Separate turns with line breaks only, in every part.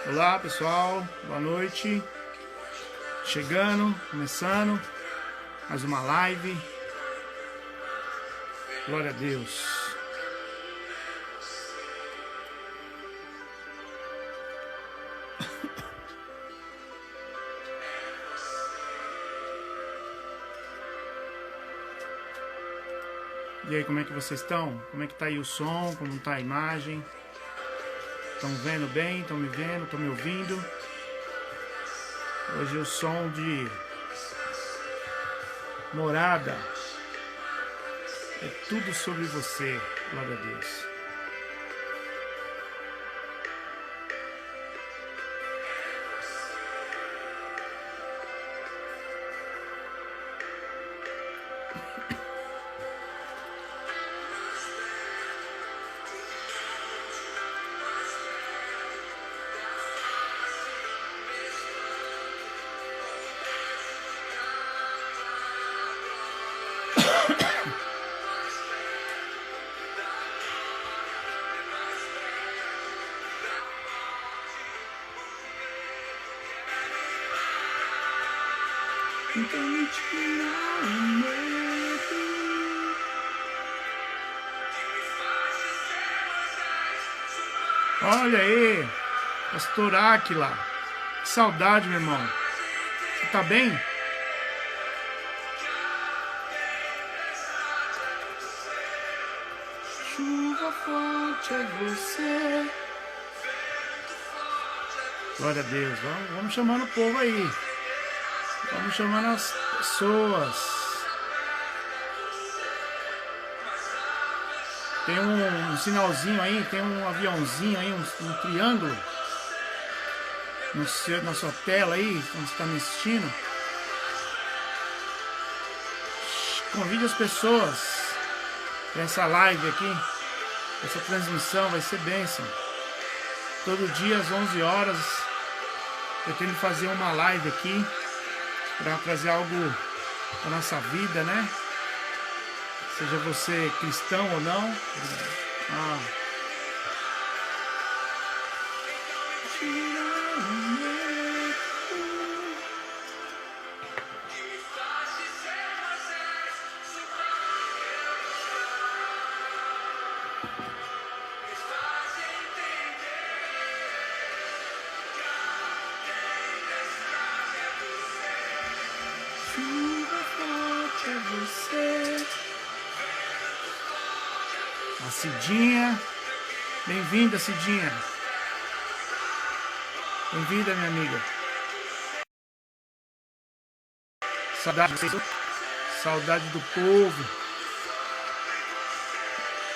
Olá pessoal, boa noite. Chegando, começando mais uma live. Glória a Deus. E aí, como é que vocês estão? Como é que tá aí o som? Como tá a imagem? Estão vendo bem? Estão me vendo? Estão me ouvindo? Hoje o som de morada é tudo sobre você. Glória a Deus. Olha aí, Pastor Áquila. Que saudade, meu irmão. Você tá bem? Chuva forte é você. Glória a Deus. Vamos chamando o povo aí. Vamos chamando as pessoas. Tem um sinalzinho aí, tem um aviãozinho aí, um triângulo na sua tela aí, quando você está me assistindo. Convide as pessoas para essa live aqui. Essa transmissão vai ser bênção. Todo dia às 11 horas eu tenho que fazer uma live aqui para trazer algo para nossa vida, né? Seja você cristão ou não. A Cidinha, bem-vinda, Cidinha. Bem-vinda, minha amiga. Saudade do povo.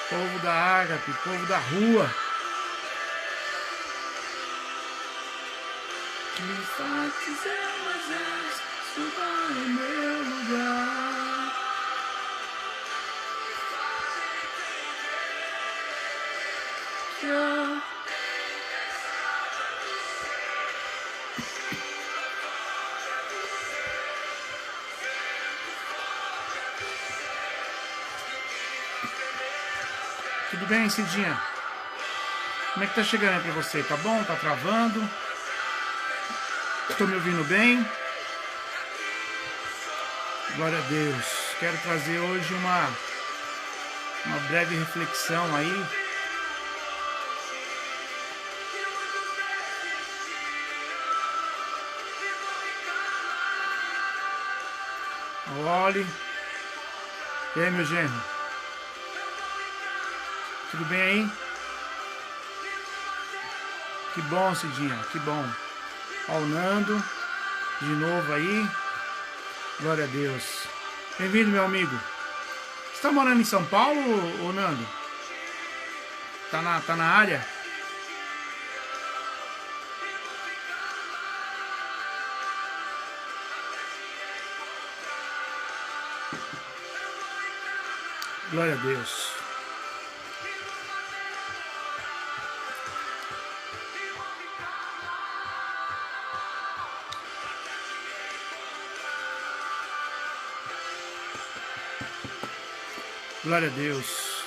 Povo da Ágape, povo da rua. Que me faz dizer mais vezes, suba no meu lugar. Tudo bem, Cidinha? Como é que tá chegando aí pra você? Tá bom? Tá travando? Tô me ouvindo bem? Glória a Deus. Quero trazer hoje uma breve reflexão aí. Olhe. E aí, meu genro? Tudo bem aí? Que bom, Cidinha, que bom. Ó, o Nando, de novo aí. Glória a Deus. Bem-vindo, meu amigo. Você tá morando em São Paulo, ô Nando? Tá na área? Glória a Deus. Glória a Deus.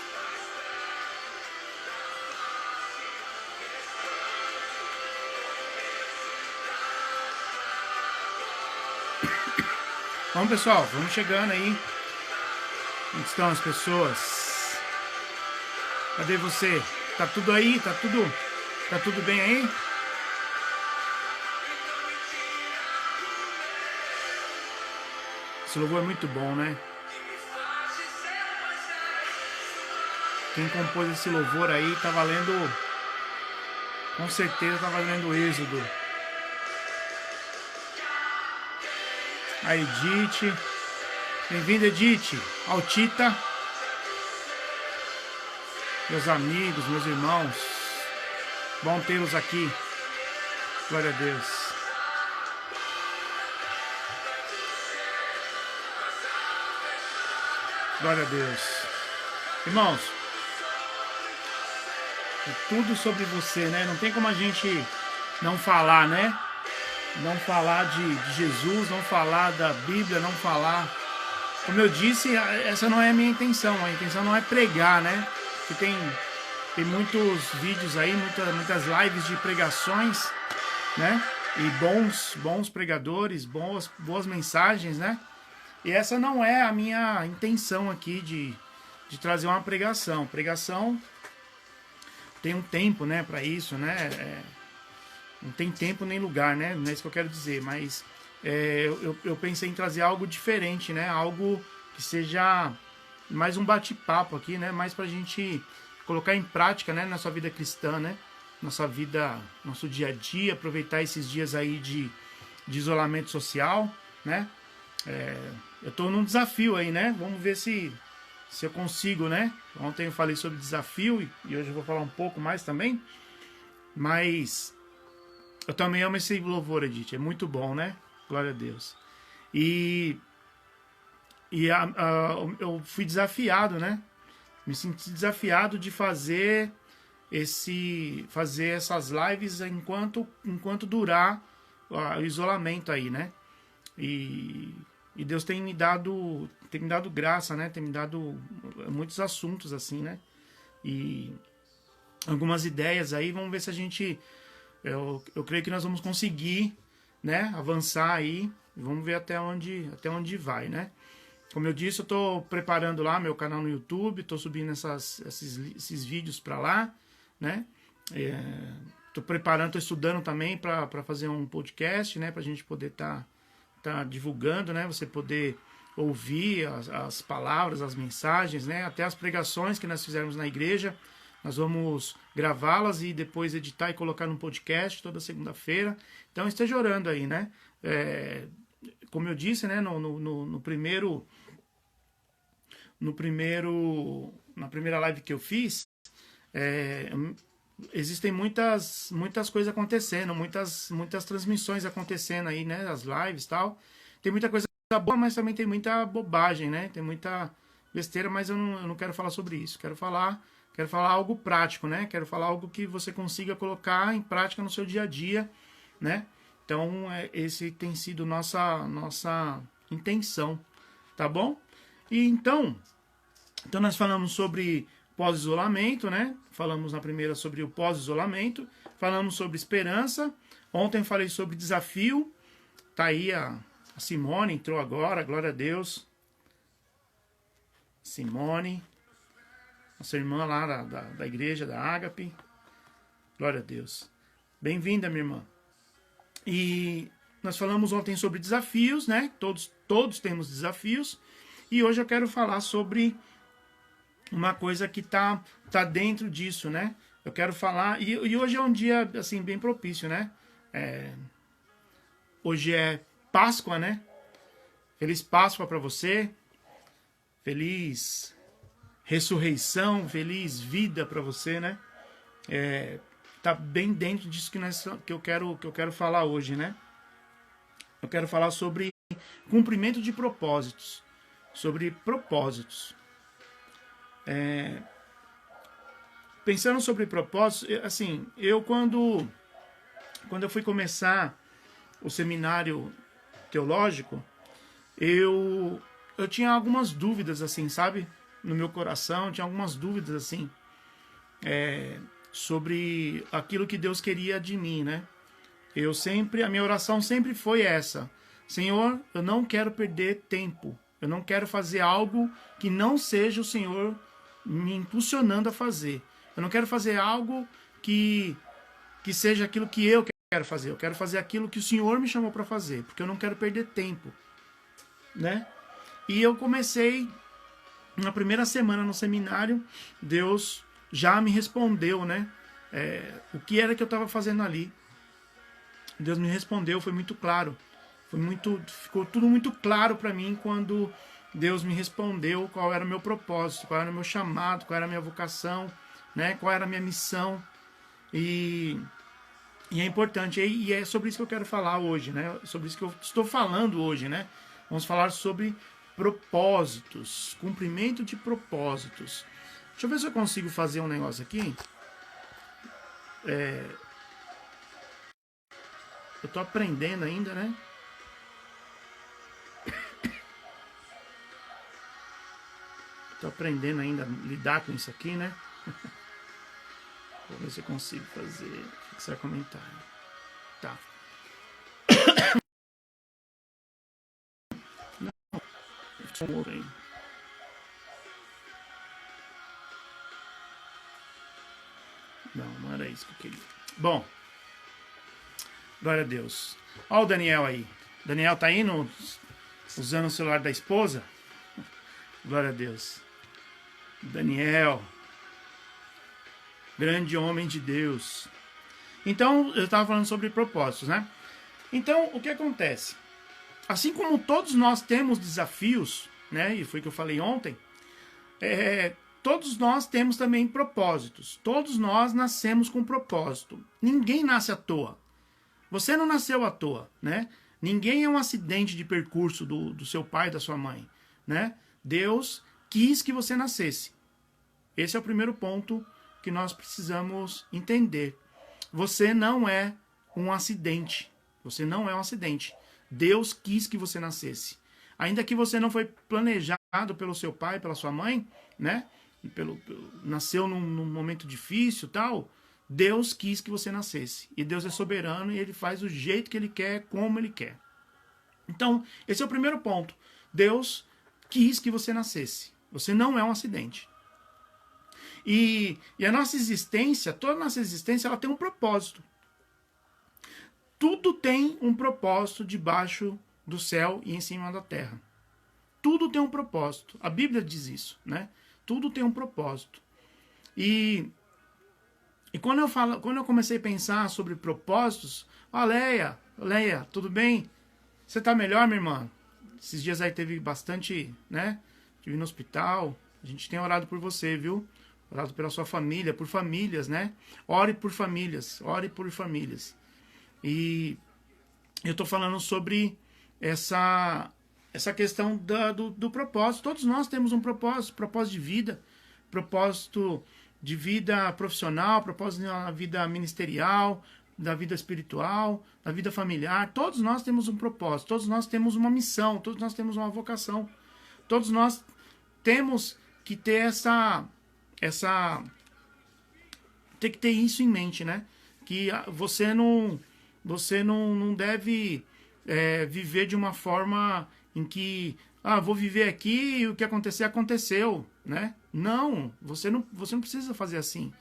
Vamos, pessoal, vamos chegando aí. Onde estão as pessoas? Cadê você? Tá tudo aí? Tá tudo bem aí? Esse louvor é muito bom, né? Quem compôs esse louvor aí tá valendo, com certeza tá valendo o Êxodo. A Edith, bem-vinda, Edith. Altita, meus amigos, meus irmãos, bom tê-los aqui. Glória a Deus. Glória a Deus. Irmãos, é tudo sobre você, né? Não tem como a gente não falar, né? Não falar de Jesus, não falar da Bíblia, não falar. Como eu disse, essa não é a minha intenção. A intenção não é pregar, né? Porque tem muitos vídeos aí, muitas lives de pregações, né? E bons pregadores, boas mensagens, né? E essa não é a minha intenção aqui de trazer uma pregação. Pregação tem um tempo, né, para isso, né? Não tem tempo nem lugar, né? Não é isso que eu quero dizer, mas eu pensei em trazer algo diferente, né? Algo que seja mais um bate-papo aqui, né? Mais pra gente colocar em prática, né? Nossa vida cristã, né? Nossa vida, nosso dia a dia, aproveitar esses dias aí de isolamento social, né? Eu tô num desafio aí, né? Vamos ver se eu consigo, né? Ontem eu falei sobre desafio e hoje eu vou falar um pouco mais também, mas eu também amo esse louvor, Edith. É muito bom, né? Glória a Deus. E eu fui desafiado, né? Me senti desafiado de fazer essas lives enquanto durar o isolamento aí, né? E Deus tem me dado graça, né? Tem me dado muitos assuntos assim, né? E algumas ideias aí. Vamos ver se a gente... Eu creio que nós vamos conseguir, né, avançar aí. Vamos ver até onde vai, né? Como eu disse, eu estou preparando lá meu canal no YouTube, estou subindo esses vídeos para lá, né? Estou preparando, estou estudando também para fazer um podcast, né? Para a gente poder tá divulgando, né? Você poder ouvir as palavras, as mensagens, né? Até as pregações que nós fizemos na igreja. Nós vamos gravá-las e depois editar e colocar no podcast toda segunda-feira. Então esteja orando aí, né? Como eu disse, né? Na primeira live que eu fiz, existem muitas coisas acontecendo, muitas transmissões acontecendo aí, né? As lives e tal. Tem muita coisa boa, mas também tem muita bobagem, né? Tem muita besteira, mas eu não quero falar sobre isso. Quero falar algo prático, né? Quero falar algo que você consiga colocar em prática no seu dia a dia, né? Então, esse tem sido nossa intenção, tá bom? E então nós falamos sobre pós-isolamento, né? Falamos na primeira sobre o pós-isolamento, falamos sobre esperança. Ontem falei sobre desafio. Tá aí a Simone, entrou agora, glória a Deus. Simone, nossa irmã lá da igreja, da Ágape. Glória a Deus. Bem-vinda, minha irmã. E nós falamos ontem sobre desafios, né? Todos temos desafios. E hoje eu quero falar sobre uma coisa que tá dentro disso, né? Eu quero falar... E hoje é um dia, assim, bem propício, né? Hoje é Páscoa, né? Feliz Páscoa para você. Feliz ressurreição, feliz vida para você, né? Tá bem dentro disso que eu quero falar hoje, né? Eu quero falar sobre cumprimento de propósitos, sobre propósitos. Pensando sobre propósitos, assim, eu quando eu fui começar o seminário teológico, eu tinha algumas dúvidas, assim, sabe? No meu coração, tinha algumas dúvidas, assim, sobre aquilo que Deus queria de mim, né? A minha oração sempre foi essa, Senhor, eu não quero perder tempo. Eu não quero fazer algo que não seja o Senhor me impulsionando a fazer. Eu não quero fazer algo que seja aquilo que eu quero fazer. Eu quero fazer aquilo que o Senhor me chamou para fazer, porque eu não quero perder tempo, né? E eu comecei, na primeira semana no seminário, Deus já me respondeu, né? O que era que eu estava fazendo ali. Deus me respondeu, foi muito claro. Ficou tudo muito claro para mim quando Deus me respondeu qual era o meu propósito, qual era o meu chamado, qual era a minha vocação, né? Qual era a minha missão. E é importante, e é sobre isso que eu quero falar hoje, né? Sobre isso que eu estou falando hoje, né? Vamos falar sobre propósitos, cumprimento de propósitos. Deixa eu ver se eu consigo fazer um negócio aqui. Eu tô aprendendo ainda, né? Tô aprendendo ainda a lidar com isso aqui, né? Vou ver se eu consigo fazer. Fixar comentário. Tá. Não era isso que eu queria. Bom, glória a Deus. Olha o Daniel aí. Daniel tá indo usando o celular da esposa. Glória a Deus. Daniel, grande homem de Deus. Então, eu estava falando sobre propósitos, né? Então, o que acontece? Assim como todos nós temos desafios, né? E foi o que eu falei ontem. Todos nós temos também propósitos. Todos nós nascemos com propósito. Ninguém nasce à toa. Você não nasceu à toa, né? Ninguém é um acidente de percurso do seu pai e da sua mãe, né? Deus quis que você nascesse. Esse é o primeiro ponto que nós precisamos entender. Você não é um acidente. Você não é um acidente. Deus quis que você nascesse. Ainda que você não foi planejado pelo seu pai, pela sua mãe, né? Nasceu num momento difícil, tal. Deus quis que você nascesse. E Deus é soberano e Ele faz do jeito que Ele quer, como Ele quer. Então, esse é o primeiro ponto. Deus quis que você nascesse. Você não é um acidente. E a nossa existência, toda a nossa existência, ela tem um propósito. Tudo tem um propósito debaixo do céu e em cima da terra. Tudo tem um propósito. A Bíblia diz isso, né? Tudo tem um propósito. E quando eu comecei a pensar sobre propósitos, Leia, tudo bem? Você tá melhor, minha irmã? Esses dias aí teve bastante, né? Estive no hospital. A gente tem orado por você, viu? Orado pela sua família, por famílias, né? Ore por famílias, ore por famílias. E eu tô falando sobre essa questão do propósito. Todos nós temos um propósito de vida profissional, propósito na vida ministerial, da vida espiritual, da vida familiar. Todos nós temos um propósito, todos nós temos uma missão, todos nós temos uma vocação. Todos nós temos que ter tem que ter isso em mente, né? Que você não deve viver de uma forma em que vou viver aqui e o que acontecer, aconteceu, né? Não, você não precisa fazer assim.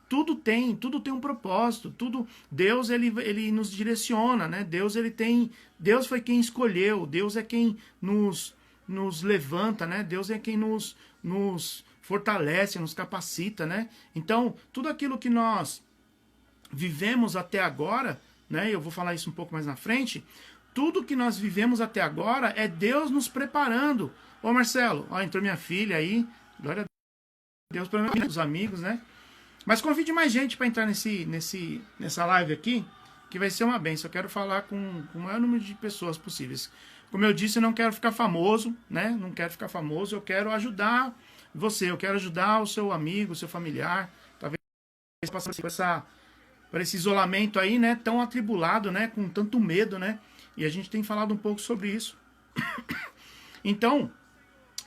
Tudo tem um propósito, Deus ele nos direciona, né? Deus foi quem escolheu, Deus é quem nos levanta, né? Deus é quem nos fortalece, nos capacita, né? Então, tudo aquilo que nós vivemos até agora, né? Eu vou falar isso um pouco mais na frente. Tudo que nós vivemos até agora é Deus nos preparando. Ô Marcelo, entrou minha filha aí, glória a Deus, para meus amigos, né? Mas convide mais gente para entrar nessa live aqui, que vai ser uma bênção. Eu quero falar com o maior número de pessoas possíveis. Como eu disse, eu não quero ficar famoso, né? Não quero ficar famoso, eu quero ajudar você, eu quero ajudar o seu amigo, o seu familiar, talvez passe por esse isolamento aí, né? Tão atribulado, né? Com tanto medo, né? E a gente tem falado um pouco sobre isso. Então,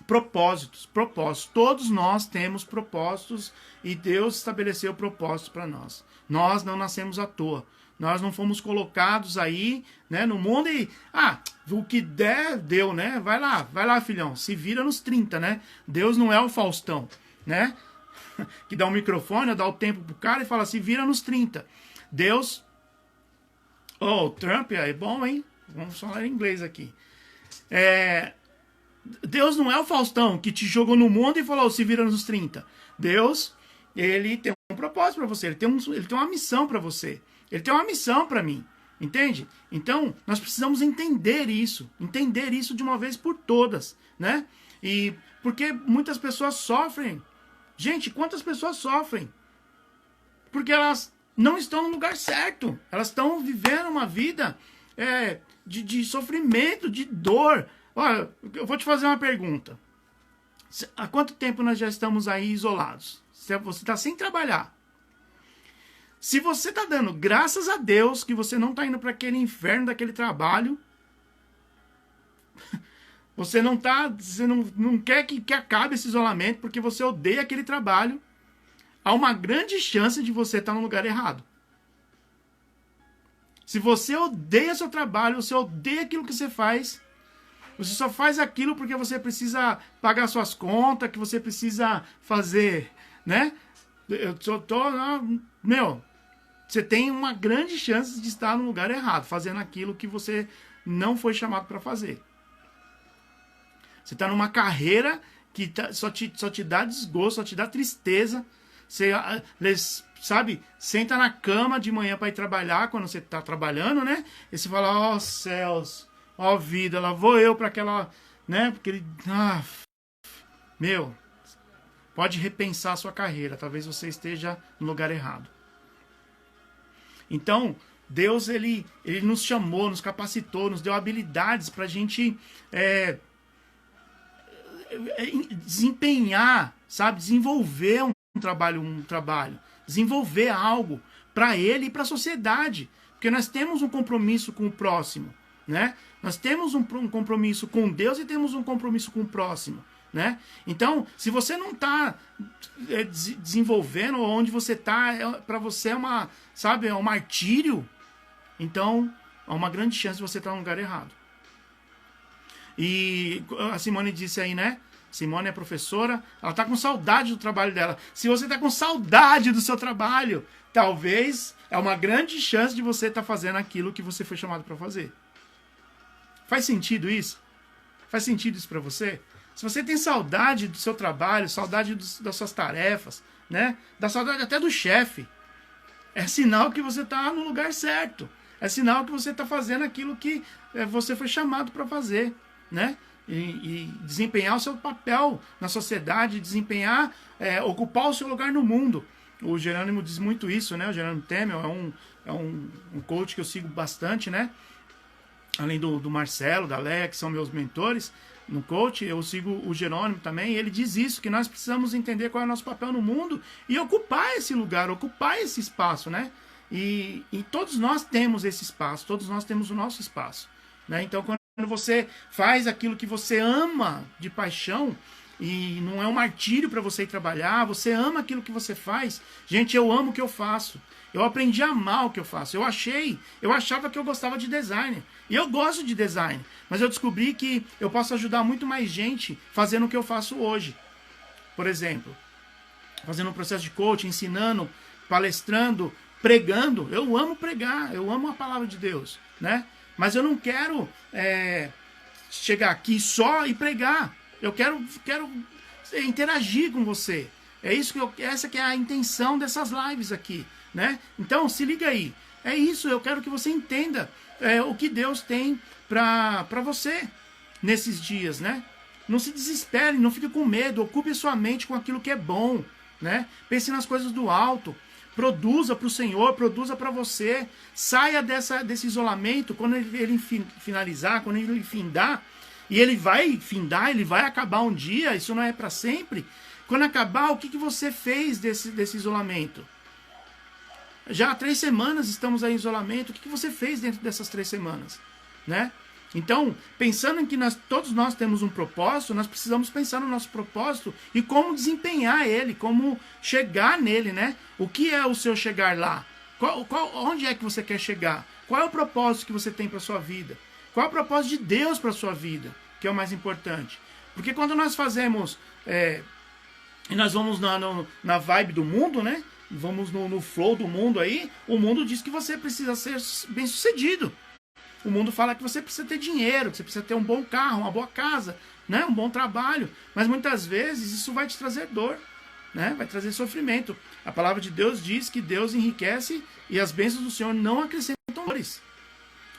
propósitos. Todos nós temos propósitos e Deus estabeleceu propósitos para nós. Nós não nascemos à toa. Nós não fomos colocados aí, né, no mundo e... o que der, deu, né? Vai lá, filhão. Se vira nos 30, né? Deus não é o Faustão, né? Que dá um microfone, dá o tempo pro cara e fala, se vira nos 30. Deus... o Trump é bom, hein? Vamos falar em inglês aqui. Deus não é o Faustão que te jogou no mundo e falou, se vira nos 30. Deus, ele tem um propósito para você, ele tem uma missão para você. Ele tem uma missão para mim, entende? Então, nós precisamos entender isso de uma vez por todas, né? E porque muitas pessoas sofrem. Gente, quantas pessoas sofrem? Porque elas não estão no lugar certo. Elas estão vivendo uma vida de sofrimento, de dor. Olha, eu vou te fazer uma pergunta. Há quanto tempo nós já estamos aí isolados? Você está sem trabalhar. Se você está dando graças a Deus que você não está indo para aquele inferno daquele trabalho, você não quer que acabe esse isolamento porque você odeia aquele trabalho, há uma grande chance de você estar no lugar errado. Se você odeia seu trabalho, você odeia aquilo que você faz, você só faz aquilo porque você precisa pagar suas contas, que você precisa fazer, né? Você tem uma grande chance de estar no lugar errado, fazendo aquilo que você não foi chamado para fazer. Você está numa carreira que só te dá desgosto, só te dá tristeza. Você, sabe, senta na cama de manhã para ir trabalhar, quando você está trabalhando, né? E você fala, ó céus, ó vida, lá vou eu para aquela, né? Porque ele, pode repensar a sua carreira, talvez você esteja no lugar errado. Então, Deus, ele nos chamou, nos capacitou, nos deu habilidades para a gente desempenhar, sabe? Desenvolver um trabalho, desenvolver algo para Ele e para a sociedade. Porque nós temos um compromisso com o próximo, né? Nós temos um compromisso com Deus e temos um compromisso com o próximo, né? Então, se você não está desenvolvendo onde você está, para você é um martírio, então há uma grande chance de você estar no lugar errado. E a Simone disse aí, né? Simone é professora, ela está com saudade do trabalho dela. Se você está com saudade do seu trabalho, talvez é uma grande chance de você estar fazendo aquilo que você foi chamado para fazer. Faz sentido isso? Faz sentido isso para você? Se você tem saudade do seu trabalho, saudade das suas tarefas, né? Da saudade até do chefe, é sinal que você está no lugar certo. É sinal que você está fazendo aquilo que você foi chamado para fazer, né? E desempenhar o seu papel na sociedade, ocupar o seu lugar no mundo. O Jerônimo diz muito isso, né? O Jerônimo Temel é um coach que eu sigo bastante, né? Além do Marcelo, da Leia, que são meus mentores no coach, eu sigo o Jerônimo também, e ele diz isso, que nós precisamos entender qual é o nosso papel no mundo e ocupar esse lugar, ocupar esse espaço, né? E todos nós temos esse espaço, todos nós temos o nosso espaço, né? Então, quando você faz aquilo que você ama de paixão, e não é um martírio para você ir trabalhar, você ama aquilo que você faz. Gente, eu amo o que eu faço. Eu aprendi a amar o que eu faço. Eu achava que eu gostava de design. E eu gosto de design. Mas eu descobri que eu posso ajudar muito mais gente fazendo o que eu faço hoje. Por exemplo, fazendo um processo de coaching, ensinando, palestrando, pregando. Eu amo pregar, eu amo a palavra de Deus, né? Mas eu não quero chegar aqui só e pregar. Eu quero interagir com você. Essa que é a intenção dessas lives aqui, né? Então, se liga aí. É isso, eu quero que você entenda o que Deus tem para você nesses dias, né? Não se desespere, não fique com medo. Ocupe a sua mente com aquilo que é bom, né? Pense nas coisas do alto. Produza para o Senhor, produza para você. Saia desse isolamento. Quando ele finalizar, quando ele findar, e ele vai findar, ele vai acabar um dia, isso não é para sempre. Quando acabar, o que você fez desse isolamento? Já há 3 semanas estamos aí em isolamento, o que você fez dentro dessas 3 semanas? Né? Então, pensando em que todos nós temos um propósito, nós precisamos pensar no nosso propósito e como desempenhar ele, como chegar nele, né? O que é o seu chegar lá? Onde é que você quer chegar? Qual é o propósito que você tem para sua vida? Qual é o propósito de Deus para sua vida? Que é o mais importante. Porque quando nós fazemos... e nós vamos na vibe do mundo, né? Vamos no flow do mundo aí. O mundo diz que você precisa ser bem sucedido. O mundo fala que você precisa ter dinheiro, que você precisa ter um bom carro, uma boa casa, né? Um bom trabalho. Mas muitas vezes isso vai te trazer dor, né? Vai trazer sofrimento. A palavra de Deus diz que Deus enriquece e as bênçãos do Senhor não acrescentam dores.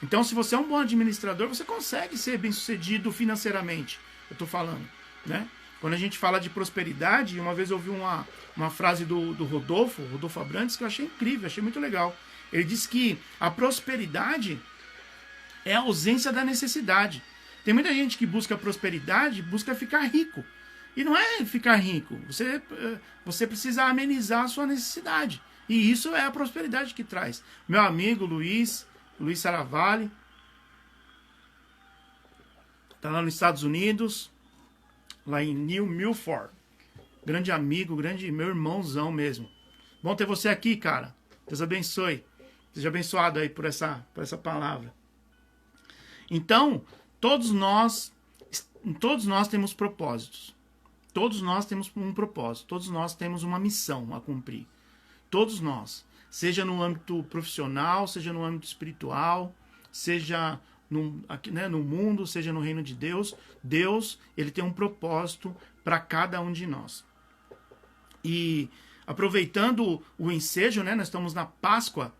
Então, se você é um bom administrador, você consegue ser bem sucedido financeiramente. Eu estou falando, né? Quando a gente fala de prosperidade, uma vez eu ouvi uma frase do Rodolfo Abrantes, que eu achei incrível, achei muito legal. Ele disse que a prosperidade é a ausência da necessidade. Tem muita gente que busca prosperidade, busca ficar rico. E não é ficar rico. Você precisa amenizar a sua necessidade. E isso é a prosperidade que traz. Meu amigo Luiz Saravalli, está lá nos Estados Unidos, lá em New Milford. Grande amigo, meu irmãozão mesmo. Bom ter você aqui, cara. Deus abençoe. Seja abençoado aí por essa palavra. Então, todos nós temos propósitos. Todos nós temos um propósito. Todos nós temos uma missão a cumprir. Todos nós. Seja no âmbito profissional, seja no âmbito espiritual, seja no mundo, seja no reino de Deus. Deus, ele tem um propósito para cada um de nós. E aproveitando o ensejo, né, nós estamos na Páscoa.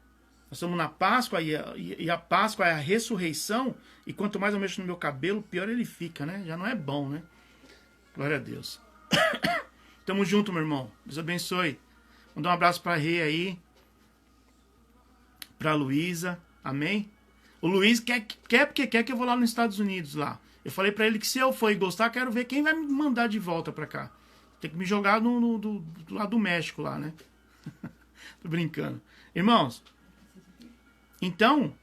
Nós estamos na Páscoa e a Páscoa é a ressurreição. E quanto mais eu mexo no meu cabelo, pior ele fica, né? Já não é bom, né? Glória a Deus. Tamo junto, meu irmão. Deus abençoe. Mandar um abraço pra Rê aí. Pra Luísa. Amém? O Luiz quer porque quer que eu vou lá nos Estados Unidos lá. Eu falei pra ele que se eu for e gostar, quero ver quem vai me mandar de volta pra cá. Tem que me jogar do lado do México lá, né? Tô brincando. Irmãos, então,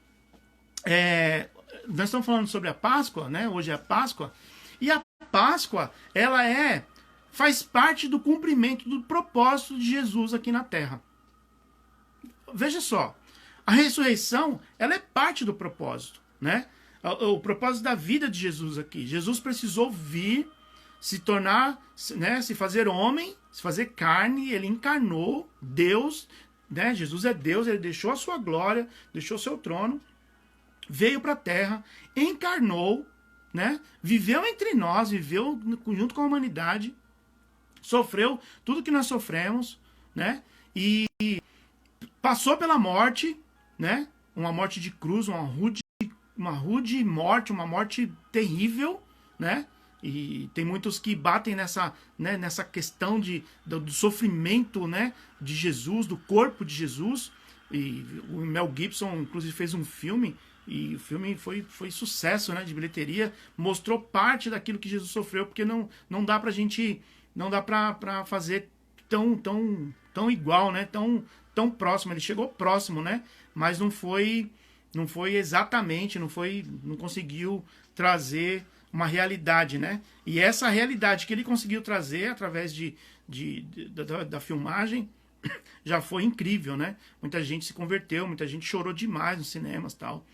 nós estamos falando sobre a Páscoa, né? Hoje é a Páscoa. E a Páscoa, ela faz parte do cumprimento do propósito de Jesus aqui na Terra. Veja só, a ressurreição, ela é parte do propósito, né? O propósito da vida de Jesus aqui. Jesus precisou vir, se tornar, né? Se fazer homem, se fazer carne, ele encarnou Deus, né? Jesus é Deus, ele deixou a sua glória, deixou o seu trono, veio para a Terra, encarnou, né? Viveu entre nós, viveu junto com a humanidade, sofreu tudo que nós sofremos, né? E passou pela morte, né? Uma morte de cruz, uma rude morte, uma morte terrível, né? E tem muitos que batem nessa questão do sofrimento, né? De Jesus, do corpo de Jesus. E o Mel Gibson, inclusive, fez um filme. E o filme foi sucesso, né, de bilheteria. Mostrou parte daquilo que Jesus sofreu, porque não dá pra gente... Não dá pra fazer tão igual, né? Tão próximo. Ele chegou próximo, né? Mas não foi exatamente, não conseguiu trazer uma realidade, né? E essa realidade que ele conseguiu trazer através da filmagem já foi incrível, né? Muita gente se converteu, muita gente chorou demais nos cinemas e tal.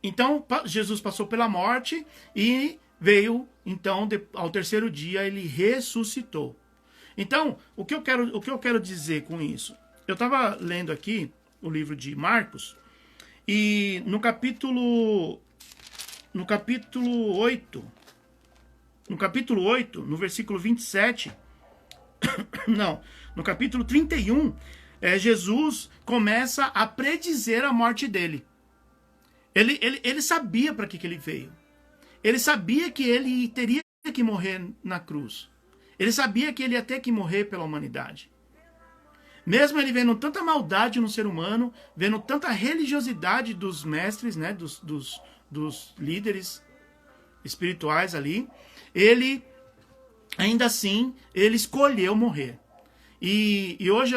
Então Jesus passou pela morte e veio, então, ao terceiro dia ele ressuscitou. Então, o que eu quero dizer com isso? Eu estava lendo aqui o livro de Marcos e no capítulo 8, no versículo 27, no capítulo 31, Jesus começa a predizer a morte dele. Ele sabia para que ele veio. Ele sabia que ele teria que morrer na cruz. Ele sabia que ele ia ter que morrer pela humanidade. Mesmo ele vendo tanta maldade no ser humano, vendo tanta religiosidade dos mestres, né, dos líderes espirituais ali, ele, ainda assim, ele escolheu morrer. E hoje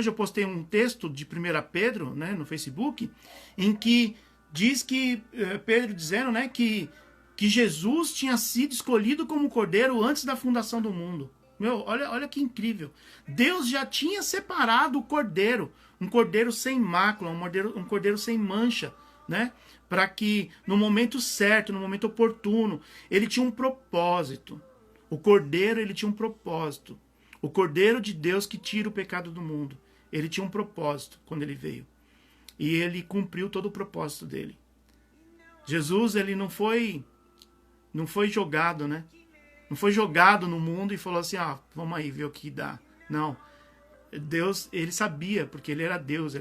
eu postei um texto de 1 Pedro, né, no Facebook, em que diz que Pedro dizendo, né, que Jesus tinha sido escolhido como cordeiro antes da fundação do mundo. Meu, olha que incrível. Deus já tinha separado o cordeiro, um cordeiro sem mácula, um cordeiro sem mancha, né? Para que no momento certo, no momento oportuno, ele tinha um propósito. O cordeiro, ele tinha um propósito. O cordeiro de Deus que tira o pecado do mundo. Ele tinha um propósito quando ele veio. E ele cumpriu todo o propósito dele. Jesus, ele não foi jogado, né? Não foi jogado no mundo e falou assim, vamos aí ver o que dá. Não. Deus, ele sabia, porque ele era Deus,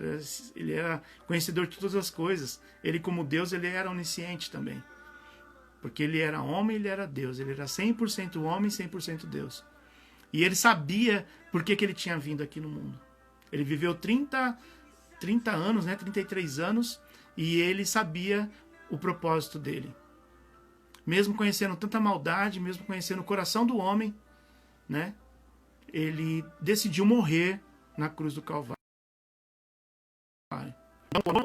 ele era conhecedor de todas as coisas. Ele, como Deus, ele era onisciente também. Porque ele era homem, ele era Deus. Ele era 100% homem, 100% Deus. E ele sabia por que ele tinha vindo aqui no mundo. Ele viveu 30 anos, né? 33 anos, e ele sabia o propósito dele. Mesmo conhecendo tanta maldade, mesmo conhecendo o coração do homem, né? Ele decidiu morrer na cruz do Calvário.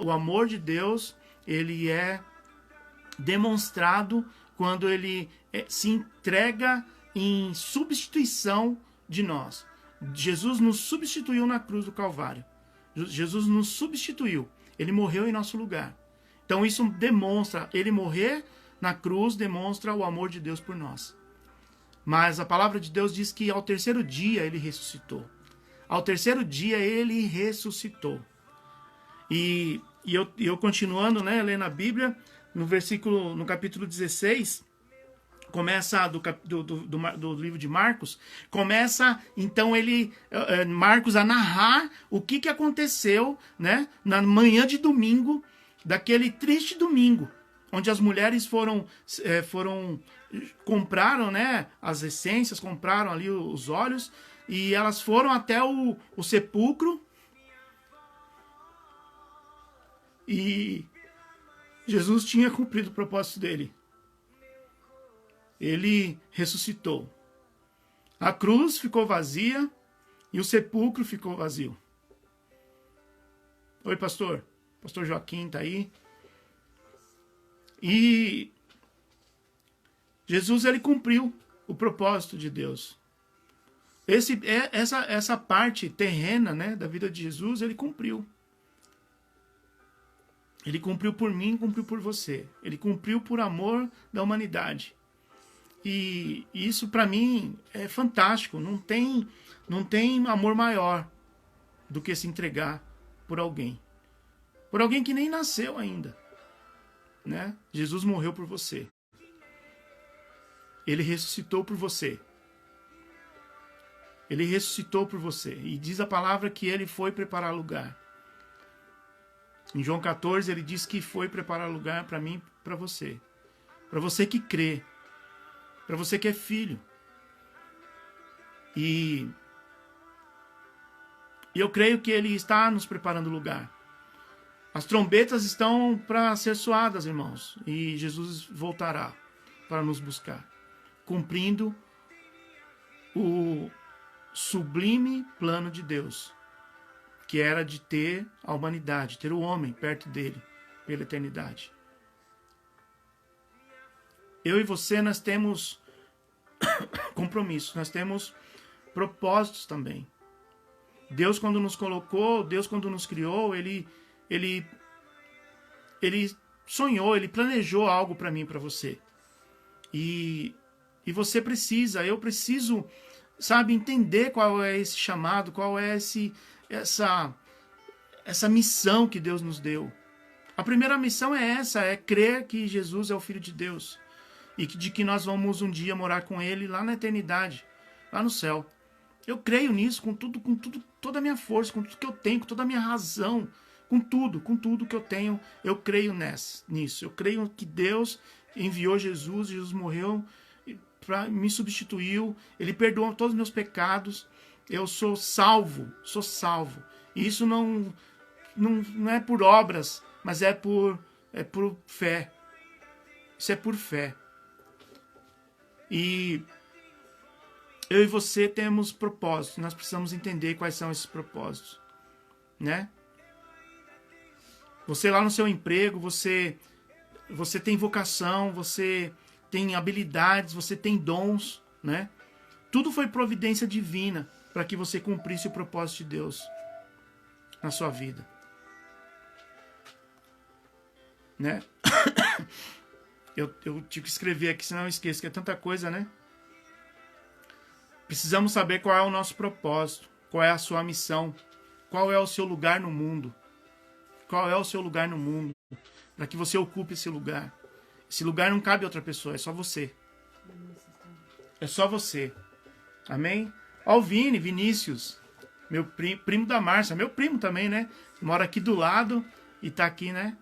O amor de Deus, ele é demonstrado quando ele se entrega em substituição de nós. Jesus nos substituiu na cruz do Calvário. Jesus nos substituiu. Ele morreu em nosso lugar. Então isso demonstra, ele morrer na cruz demonstra o amor de Deus por nós. Mas a palavra de Deus diz que ao terceiro dia ele ressuscitou. Ao terceiro dia ele ressuscitou. E eu continuando, né, lendo a Bíblia, no capítulo 16, começa do livro de Marcos, começa então Marcos a narrar o que aconteceu, né, na manhã de domingo, daquele triste domingo, onde as mulheres compraram, né, as essências, compraram ali os óleos, e elas foram até o sepulcro, e Jesus tinha cumprido o propósito dele. Ele ressuscitou. A cruz ficou vazia e o sepulcro ficou vazio. Oi, pastor. Pastor Joaquim está aí. E Jesus, ele cumpriu o propósito de Deus. Essa parte terrena, né, da vida de Jesus, ele cumpriu. Ele cumpriu por mim, cumpriu por você. Ele cumpriu por amor da humanidade. E isso para mim é fantástico. Não tem amor maior do que se entregar por alguém. Por alguém que nem nasceu ainda. Né? Jesus morreu por você. Ele ressuscitou por você. Ele ressuscitou por você. E diz a palavra que ele foi preparar lugar. Em João 14 ele diz que foi preparar lugar para mim e para você. Para você que crê. Para você que é filho. E eu creio que ele está nos preparando lugar. As trombetas estão para ser soadas, irmãos. E Jesus voltará para nos buscar. Cumprindo o sublime plano de Deus. Que era de ter a humanidade, ter o homem perto dele, pela eternidade. Eu e você, nós temos compromissos, nós temos propósitos também. Deus, quando nos colocou, Deus, quando nos criou, Ele sonhou, Ele planejou algo para mim e para você. E você precisa, eu preciso, sabe, entender qual é esse chamado, qual é essa missão que Deus nos deu. A primeira missão é essa, é crer que Jesus é o Filho de Deus. E de que nós vamos um dia morar com Ele lá na eternidade, lá no céu. Eu creio nisso com tudo, toda a minha força, com tudo que eu tenho, com toda a minha razão, com tudo que eu tenho, eu creio nisso. Eu creio que Deus enviou Jesus morreu, me substituiu, Ele perdoou todos os meus pecados, eu sou salvo. E isso não é por obras, mas é por fé. Isso é por fé. E eu e você temos propósitos. Nós precisamos entender quais são esses propósitos, né? Você lá no seu emprego, você tem vocação, você tem habilidades, você tem dons, né? Tudo foi providência divina para que você cumprisse o propósito de Deus na sua vida, né? Eu tive que escrever aqui, senão eu esqueço, que é tanta coisa, né? Precisamos saber qual é o nosso propósito, qual é a sua missão, qual é o seu lugar no mundo. Qual é o seu lugar no mundo, para que você ocupe esse lugar. Esse lugar não cabe a outra pessoa, é só você. É só você. Amém? Ó, o Vinícius, meu primo da Márcia, meu primo também, né? Mora aqui do lado e tá aqui, né?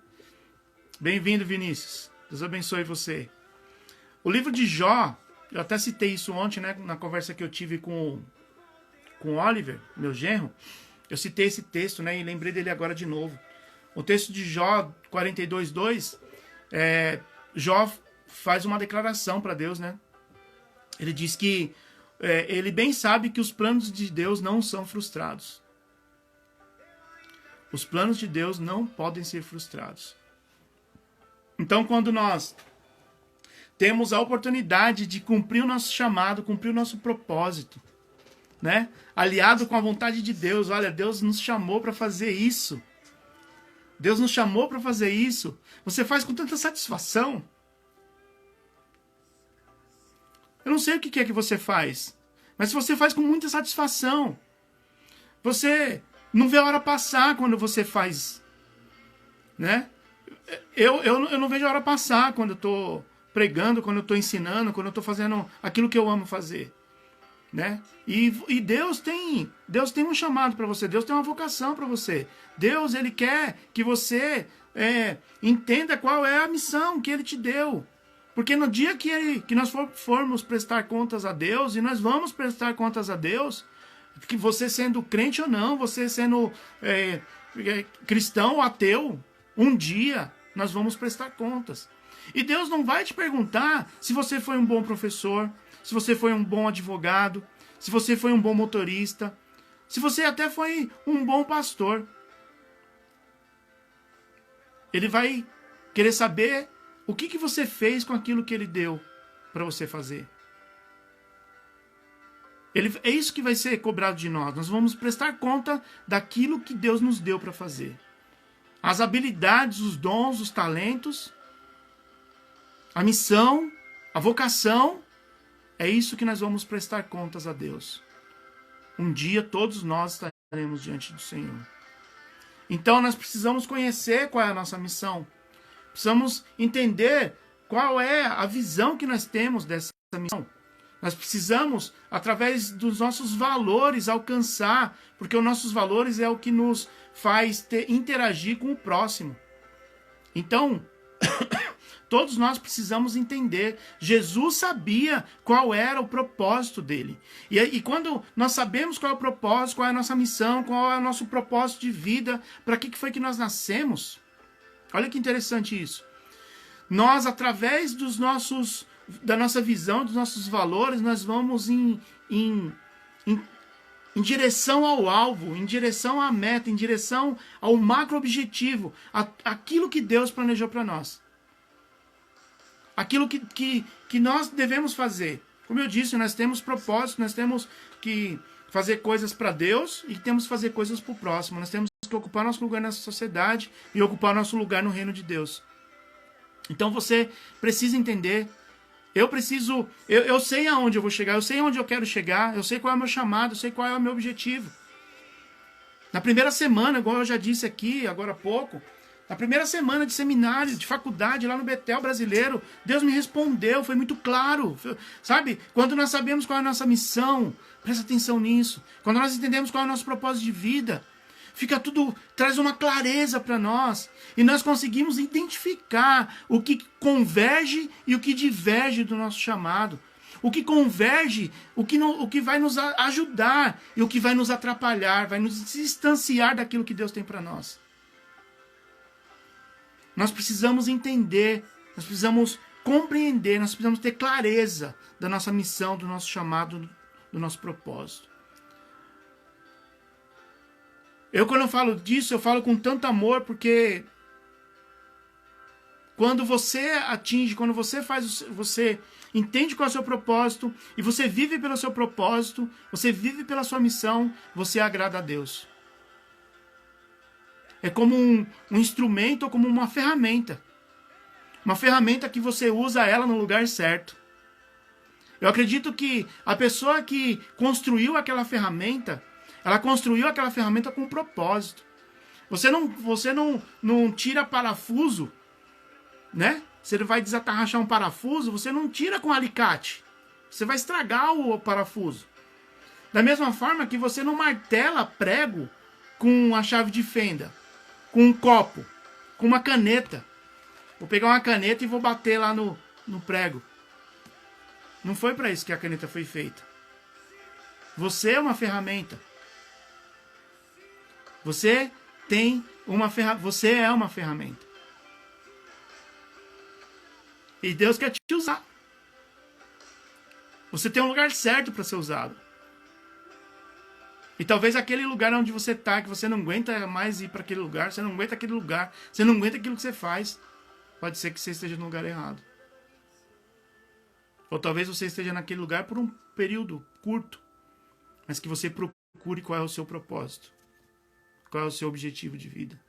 Bem-vindo, Vinícius. Deus abençoe você. O livro de Jó, eu até citei isso ontem, né? Na conversa que eu tive com o Oliver, meu genro. Eu citei esse texto, né? E lembrei dele agora de novo. O texto de Jó 42:2, Jó faz uma declaração para Deus, né? Ele diz que ele bem sabe que os planos de Deus não são frustrados. Os planos de Deus não podem ser frustrados. Então, quando nós temos a oportunidade de cumprir o nosso chamado, cumprir o nosso propósito, né? Aliado com a vontade de Deus, olha, Deus nos chamou para fazer isso. Deus nos chamou para fazer isso. Você faz com tanta satisfação. Eu não sei o que é que você faz, mas você faz com muita satisfação. Você não vê a hora passar quando você faz, né? Eu não vejo a hora passar quando eu estou pregando, quando eu estou ensinando, quando eu estou fazendo aquilo que eu amo fazer, né? E Deus tem um chamado para você, Deus tem uma vocação para você. Deus, ele quer que você entenda qual é a missão que ele te deu. Porque no dia que nós formos prestar contas a Deus, e nós vamos prestar contas a Deus, que você sendo crente ou não, você sendo cristão ou ateu, um dia nós vamos prestar contas. E Deus não vai te perguntar se você foi um bom professor, se você foi um bom advogado, se você foi um bom motorista, se você até foi um bom pastor. Ele vai querer saber o que você fez com aquilo que ele deu para você fazer. É isso que vai ser cobrado de nós. Nós vamos prestar conta daquilo que Deus nos deu para fazer. As habilidades, os dons, os talentos, a missão, a vocação, é isso que nós vamos prestar contas a Deus. Um dia todos nós estaremos diante do Senhor. Então nós precisamos conhecer qual é a nossa missão. Precisamos entender qual é a visão que nós temos dessa missão. Nós precisamos, através dos nossos valores, alcançar, porque os nossos valores é o que nos faz interagir com o próximo. Então, todos nós precisamos entender. Jesus sabia qual era o propósito dele. E quando nós sabemos qual é o propósito, qual é a nossa missão, qual é o nosso propósito de vida, para que foi que nós nascemos? Olha que interessante isso. Nós, através da nossa visão, dos nossos valores, nós vamos em direção ao alvo, em direção à meta, em direção ao macro objetivo, aquilo que Deus planejou para nós. Aquilo que nós devemos fazer. Como eu disse, nós temos propósito, nós temos que fazer coisas para Deus e temos que fazer coisas para o próximo. Nós temos que ocupar nosso lugar nessa sociedade e ocupar nosso lugar no reino de Deus. Então você precisa entender. Eu sei aonde eu vou chegar, eu sei onde eu quero chegar, eu sei qual é o meu chamado, eu sei qual é o meu objetivo. Na primeira semana, igual eu já disse aqui agora há pouco, na primeira semana de seminário, de faculdade, lá no Betel Brasileiro, Deus me respondeu, foi muito claro. Sabe, quando nós sabemos qual é a nossa missão, presta atenção nisso. Quando nós entendemos qual é o nosso propósito de vida, fica tudo, traz uma clareza para nós. E nós conseguimos identificar o que converge e o que diverge do nosso chamado. O que converge, o que vai nos ajudar e o que vai nos atrapalhar, vai nos distanciar daquilo que Deus tem para nós. Nós precisamos entender, nós precisamos compreender, nós precisamos ter clareza da nossa missão, do nosso chamado, do nosso propósito. Quando eu falo disso, eu falo com tanto amor, porque quando você atinge, quando você faz, você entende qual é o seu propósito, e você vive pelo seu propósito, você vive pela sua missão, você agrada a Deus. É como um instrumento ou como uma ferramenta. Uma ferramenta que você usa ela no lugar certo. Eu acredito que a pessoa que construiu aquela ferramenta, ela construiu aquela ferramenta com um propósito. Você não tira parafuso, né? Você vai desatarrachar um parafuso, você não tira com alicate. Você vai estragar o parafuso. Da mesma forma que você não martela prego com a chave de fenda, com um copo, com uma caneta. Vou pegar uma caneta e vou bater lá no prego. Não foi para isso que a caneta foi feita. Você é uma ferramenta. Você é uma ferramenta. E Deus quer te usar. Você tem um lugar certo para ser usado. E talvez aquele lugar onde você está, que você não aguenta mais ir para aquele lugar, você não aguenta aquele lugar, você não aguenta aquilo que você faz, pode ser que você esteja no lugar errado. Ou talvez você esteja naquele lugar por um período curto, mas que você procure qual é o seu propósito, qual é o seu objetivo de vida.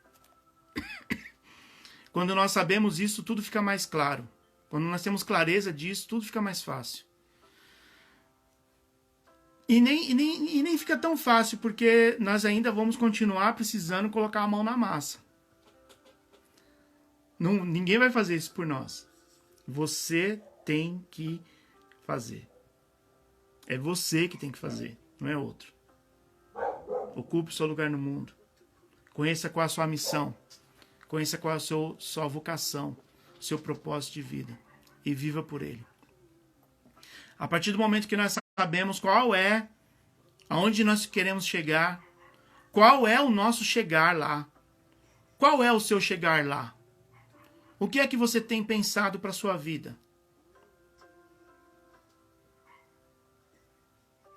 Quando nós sabemos isso, tudo fica mais claro. Quando nós temos clareza disso, tudo fica mais fácil. E nem fica tão fácil, porque nós ainda vamos continuar precisando colocar a mão na massa. Ninguém vai fazer isso por nós. Você tem que fazer. É você que tem que fazer, não é outro. Ocupe o seu lugar no mundo. Conheça qual é a sua missão. Conheça qual é a sua vocação, seu propósito de vida. E viva por ele. A partir do momento que nós sabemos qual é, aonde nós queremos chegar, qual é o nosso chegar lá, qual é o seu chegar lá, o que é que você tem pensado para a sua vida?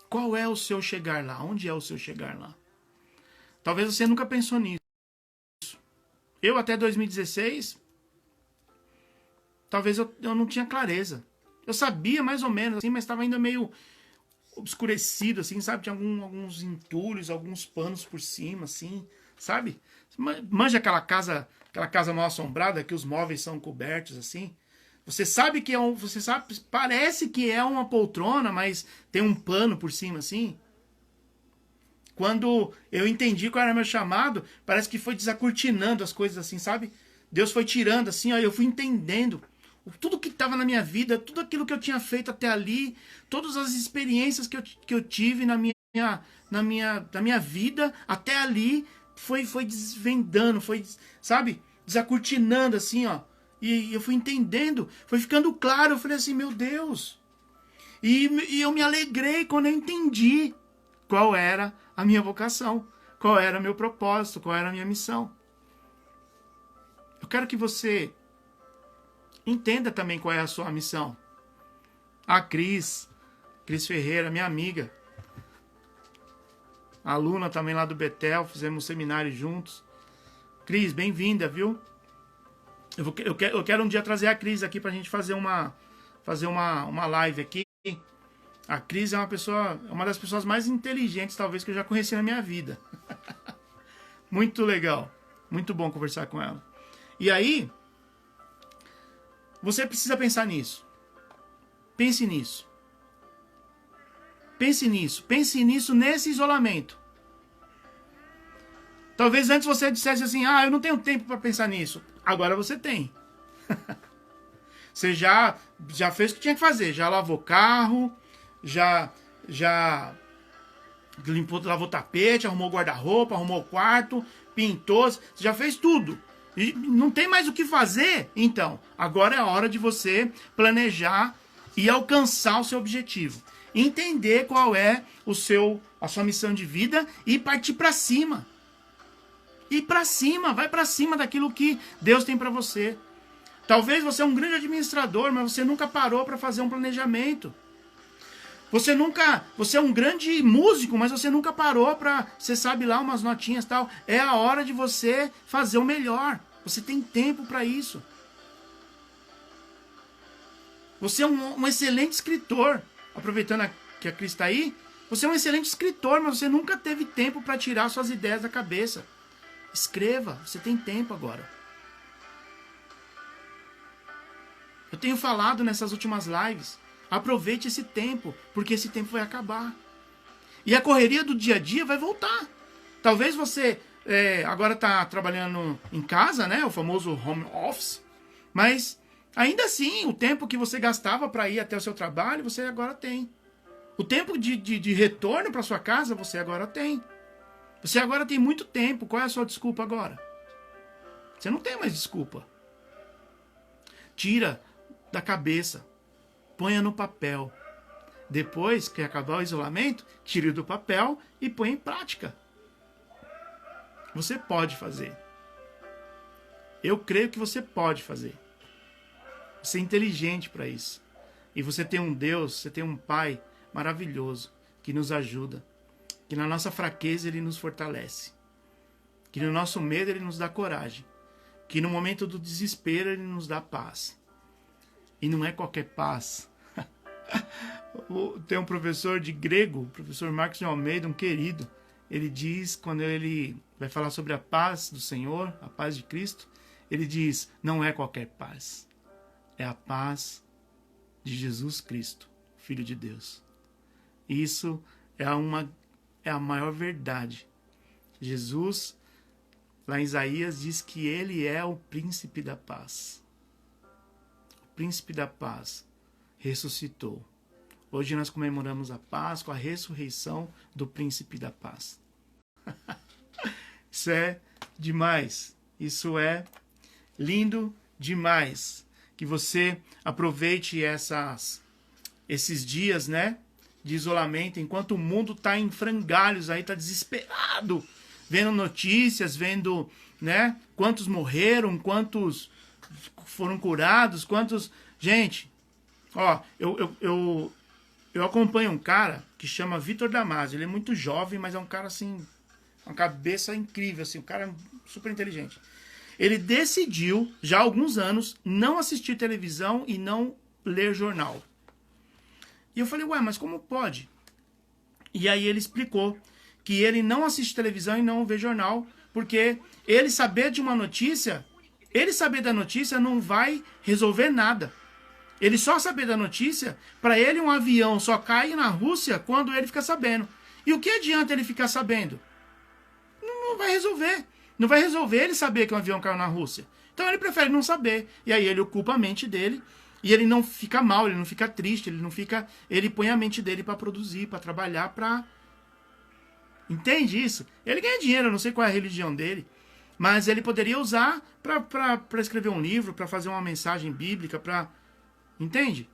Qual é o seu chegar lá? Onde é o seu chegar lá? Talvez você nunca pensou nisso. Eu até 2016, talvez eu não tinha clareza. Eu sabia mais ou menos, assim, mas estava ainda meio obscurecido, assim, sabe? Tinha alguns entulhos, alguns panos por cima, assim, sabe? Manja aquela casa mal assombrada, que os móveis são cobertos, assim. Você sabe que parece que é uma poltrona, mas tem um pano por cima, assim. Quando eu entendi qual era meu chamado, parece que foi desacortinando as coisas, assim, sabe? Deus foi tirando, assim, ó, eu fui entendendo tudo que estava na minha vida, tudo aquilo que eu tinha feito até ali, todas as experiências que eu tive na minha vida, até ali, foi desvendando, foi, sabe, desacortinando, assim, ó. E eu fui entendendo, foi ficando claro, eu falei assim, meu Deus. E eu me alegrei quando eu entendi qual era a minha vocação, qual era o meu propósito, qual era a minha missão. Eu quero que você entenda também qual é a sua missão. A Cris Ferreira, minha amiga, aluna também lá do Betel, fizemos um seminário juntos. Cris, bem-vinda, viu? Eu quero um dia trazer a Cris aqui pra gente fazer uma live aqui. A Cris é uma das pessoas mais inteligentes, talvez, que eu já conheci na minha vida. Muito legal. Muito bom conversar com ela. E aí, você precisa pensar nisso. Pense nisso. Pense nisso. Pense nisso nesse isolamento. Talvez antes você dissesse assim, eu não tenho tempo para pensar nisso. Agora você tem. Você já fez o que tinha que fazer. Já lavou carro, já lavou tapete, arrumou guarda-roupa, arrumou o quarto, pintou. Você já fez tudo. E não tem mais o que fazer? Então, agora é a hora de você planejar e alcançar o seu objetivo. Entender qual é a sua missão de vida e partir para cima. Ir para cima, vai para cima daquilo que Deus tem para você. Talvez você é um grande administrador, mas você nunca parou para fazer um planejamento. Você é um grande músico, mas você nunca parou pra, você sabe lá, umas notinhas e tal. É a hora de você fazer o melhor. Você tem tempo pra isso. Você é um excelente escritor. Aproveitando que a Cris está aí, você é um excelente escritor, mas você nunca teve tempo para tirar suas ideias da cabeça. Escreva, você tem tempo agora. Eu tenho falado nessas últimas lives, aproveite esse tempo, porque esse tempo vai acabar. E a correria do dia a dia vai voltar. Talvez você agora está trabalhando em casa, né? O famoso home office, mas ainda assim, o tempo que você gastava para ir até o seu trabalho, você agora tem. O tempo de retorno para sua casa, você agora tem. Você agora tem muito tempo. Qual é a sua desculpa agora? Você não tem mais desculpa. Tira da cabeça. Ponha no papel. Depois que acabar o isolamento, tire do papel e põe em prática. Você pode fazer. Eu creio que você pode fazer. Você é inteligente para isso. E você tem um Deus, você tem um Pai maravilhoso que nos ajuda. Que na nossa fraqueza Ele nos fortalece. Que no nosso medo Ele nos dá coragem. Que no momento do desespero Ele nos dá paz. E não é qualquer paz. Tem um professor de grego, o professor Marcos de Almeida, um querido. Ele diz, quando ele vai falar sobre a paz do Senhor, a paz de Cristo, ele diz, não é qualquer paz. É a paz de Jesus Cristo, Filho de Deus. Isso é a maior verdade. Jesus, lá em Isaías, diz que Ele é o príncipe da paz. O príncipe da paz ressuscitou. Hoje nós comemoramos a Páscoa, a ressurreição do príncipe da paz. Isso é demais. Isso é lindo demais. Que você aproveite esses dias, né, de isolamento, enquanto o mundo está em frangalhos, aí está desesperado, vendo notícias, vendo, né, quantos morreram, quantos foram curados, quantos... Gente, ó, eu acompanho um cara que chama Vitor Damasio. Ele é muito jovem, mas é um cara assim, uma cabeça incrível, assim, um cara super inteligente. Ele decidiu, já há alguns anos, não assistir televisão e não ler jornal. E eu falei, ué, mas como pode? E aí ele explicou que ele não assiste televisão e não vê jornal, porque ele saber de uma notícia, ele saber da notícia não vai resolver nada. Ele só saber da notícia, para ele um avião só cai na Rússia quando ele fica sabendo. E o que adianta ele ficar sabendo? Não vai resolver. Não vai resolver ele saber que um avião caiu na Rússia. Então ele prefere não saber. E aí ele ocupa a mente dele. E ele não fica mal, ele não fica triste, ele põe a mente dele para produzir, para trabalhar, para... Entende isso? Ele ganha dinheiro, eu não sei qual é a religião dele. Mas ele poderia usar para escrever um livro, para fazer uma mensagem bíblica, para... Entende?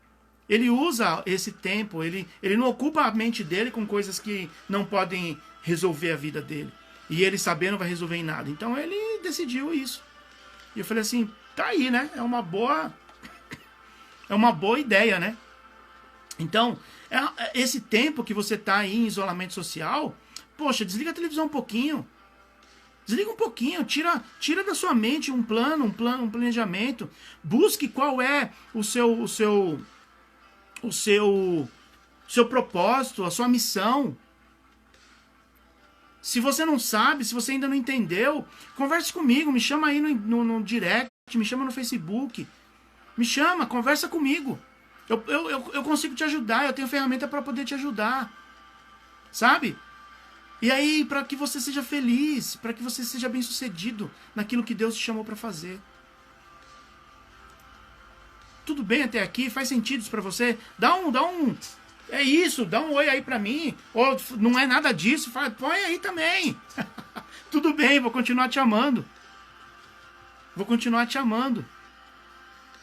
Ele usa esse tempo, ele não ocupa a mente dele com coisas que não podem resolver a vida dele. E ele sabendo não vai resolver em nada. Então ele decidiu isso. E eu falei assim, tá aí, né? É uma boa ideia, né? Então, esse tempo que você tá aí em isolamento social, poxa, desliga a televisão um pouquinho. Desliga um pouquinho, tira da sua mente um planejamento. Busque qual é o seu propósito, a sua missão. Se você não sabe, se você ainda não entendeu, converse comigo, me chama aí no direct, me chama no Facebook. Me chama, conversa comigo. Eu consigo te ajudar, eu tenho ferramenta para poder te ajudar. Sabe? E aí, para que você seja feliz, para que você seja bem-sucedido naquilo que Deus te chamou para fazer. Tudo bem até aqui? Faz sentido isso para você? É isso, dá um oi aí para mim. Ou não é nada disso, põe aí também. Tudo bem, vou continuar te amando. Vou continuar te amando.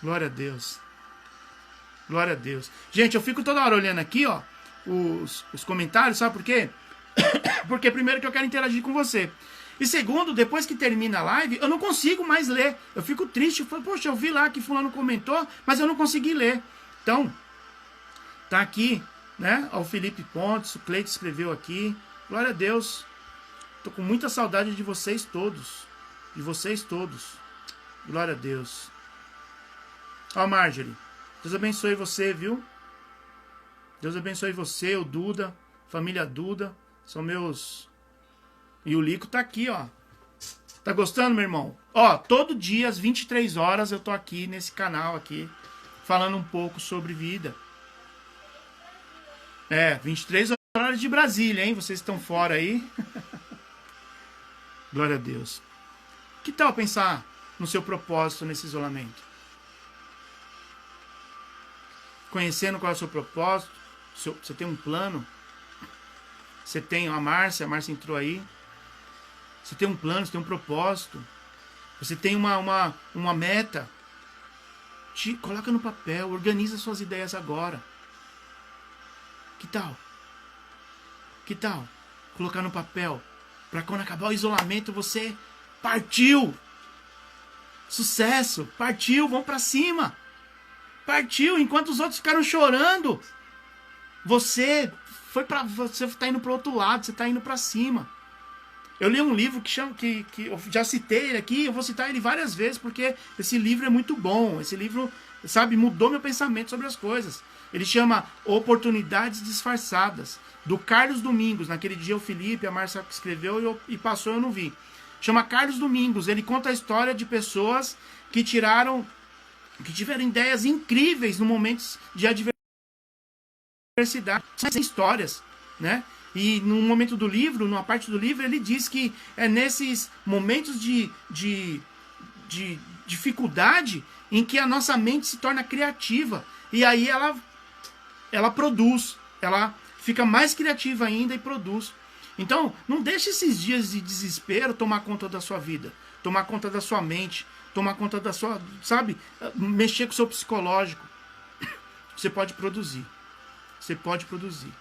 Glória a Deus. Glória a Deus. Gente, eu fico toda hora olhando aqui, ó, os comentários, sabe por quê? Porque primeiro que eu quero interagir com você. E segundo, depois que termina a live, eu não consigo mais ler. Eu fico triste. Eu falo, poxa, eu vi lá que fulano comentou, mas eu não consegui ler. Então, tá aqui né? Ao Felipe Pontes, o Cleito escreveu aqui. Glória a Deus. Tô com muita saudade de vocês todos. De vocês todos. Glória a Deus. Ó, Marjorie. Deus abençoe você, viu? Deus abençoe você, o Duda, família Duda. São meus... E o Lico tá aqui, ó. Tá gostando, meu irmão? Ó, todo dia às 23 horas eu tô aqui nesse canal aqui, falando um pouco sobre vida. 23 horas de Brasília, hein? Vocês estão fora aí. Glória a Deus. Que tal pensar no seu propósito nesse isolamento? Conhecendo qual é o seu propósito. Você tem um plano. Você tem a Márcia entrou aí. Você tem um plano, você tem um propósito. Você tem uma meta. Coloca no papel, organiza suas ideias agora. Que tal? Que tal? Colocar no papel. Para quando acabar o isolamento, você partiu. Sucesso. Partiu, vamos para cima. Partiu, enquanto os outros ficaram chorando. Você tá indo para o outro lado, você tá indo para cima. Eu li um livro que eu já citei ele aqui, eu vou citar ele várias vezes, porque esse livro é muito bom. Esse livro, sabe, mudou meu pensamento sobre as coisas. Ele chama Oportunidades Disfarçadas, do Carlos Domingos. Naquele dia o Felipe, a Márcia escreveu e passou, eu não vi. Chama Carlos Domingos. Ele conta a história de pessoas que tiveram ideias incríveis no momentos de adversidade. São histórias, né? E no momento do livro, numa parte do livro, ele diz que é nesses momentos de dificuldade em que a nossa mente se torna criativa. E aí ela produz, ela fica mais criativa ainda e produz. Então, não deixe esses dias de desespero tomar conta da sua vida, tomar conta da sua mente, tomar conta da sua, sabe, mexer com o seu psicológico. Você pode produzir. Você pode produzir.